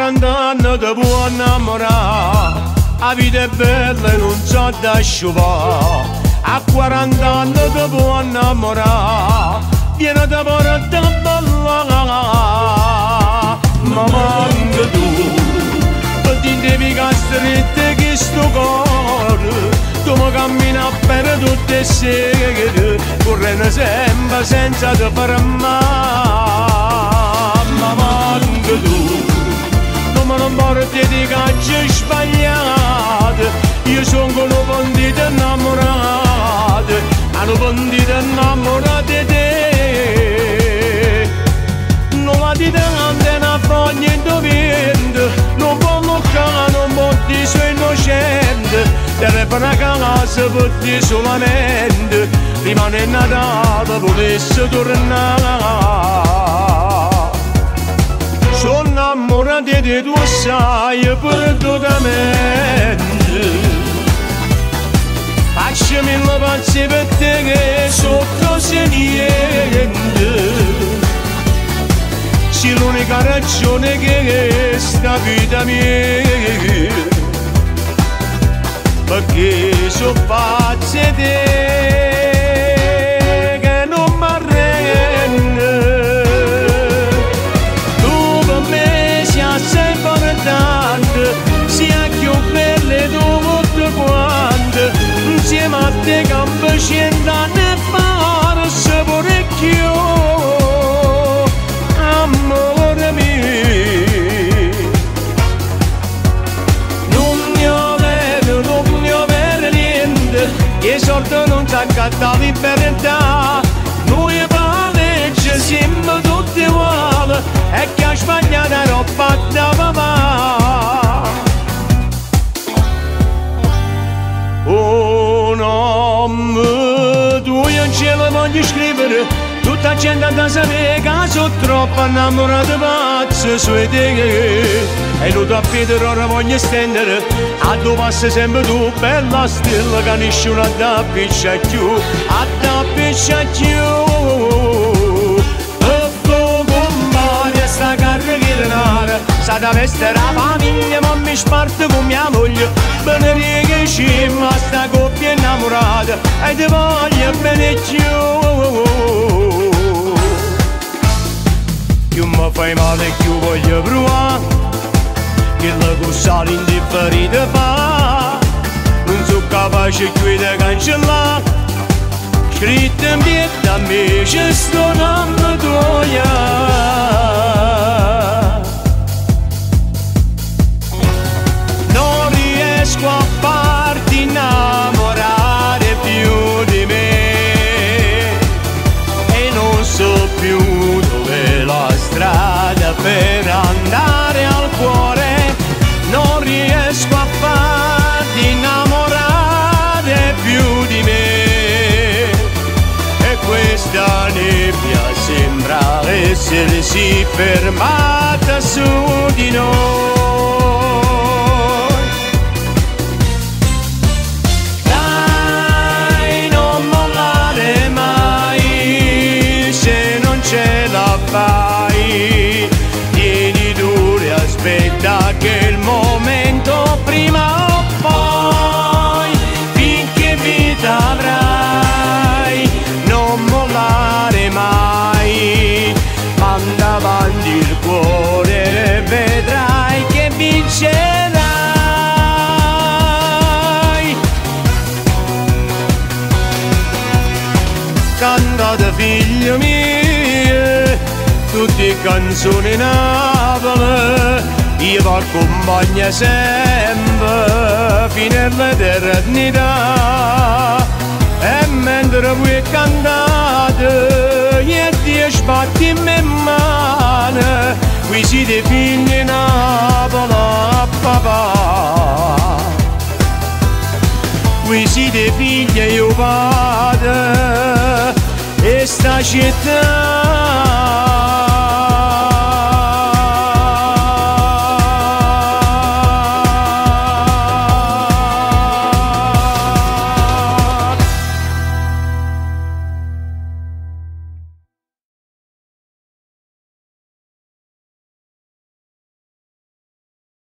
40 anni ti può innamorare, la vita è bella e non so da sciupare. A 40 anni ti può innamorare, viene da porta bella, ma manca tu ti devi castrette che sto cuore. Tu mi cammini per tutte le sere, correndo sempre senza te fermare. Ma manca tu, non me ne porti di caccia sbagliate. Io sono con un bandito innamorato, hanno bandito innamorato di te. Non la dite ante una foglia in dovente, non può moccare, non può dire sono innocente. Telefona a casa per te solamente, rimane Natale, volesse tornare. Sono innamorato di tu sai perdutamente. Facciami la pace per te che so cose niente. Sei l'unica ragione che sta vita mia, perché so pazzo di te che non mi arrende. Tu per me sei sempre importante, sia più belle tutte quante. Insieme a te campo 100 anni fa, se pure più, amore mio. Non ne ho per niente, che sorte non s'accatta la libertà. Noi paleggi siamo tutti uguali, e chi ha sbagliato era fatta papà. Oh nome, tu io ce la voglio scrivere, tutta gente da sapere che sono troppo innamorato pazzo su di te. E non ti appedo ora voglio stendere, a dove passi sempre tu, bella stella che nessuno ti appiccia più, ti appiccia più. E come vai sta carriera, sa da vestire la famiglia, ma mi sparte con mia moglie. Bene che ci ma sta coppia innamorata, e ti voglio bene più. Più mi fai male più voglio provare, che la cosa l'indifferita fa. Non sono capace più di cancellare, scritto in piedi a me c'è sto nome tuo. Non riesco a farti innamorare più di me, e non so più dove la strada per andare al cuore. Non riesco a farti innamorare più di me, e questa nebbia sembra essersi fermata su di noi. Dai, non mollare mai, se non ce la fai, tieni duro e aspetta che il momento prima o poi, finché vita avrai, non mollare mai, manda avanti il cuore e vedrai che vincerai. Cantate figlio mio, tutte canzoni Napoli, io vi accompagno sempre fino all'eternità. E mentre voi cantate, io ti sbatti in mano, qui siete figli Napoli a papà. Qui siete figli e io padre, e sta città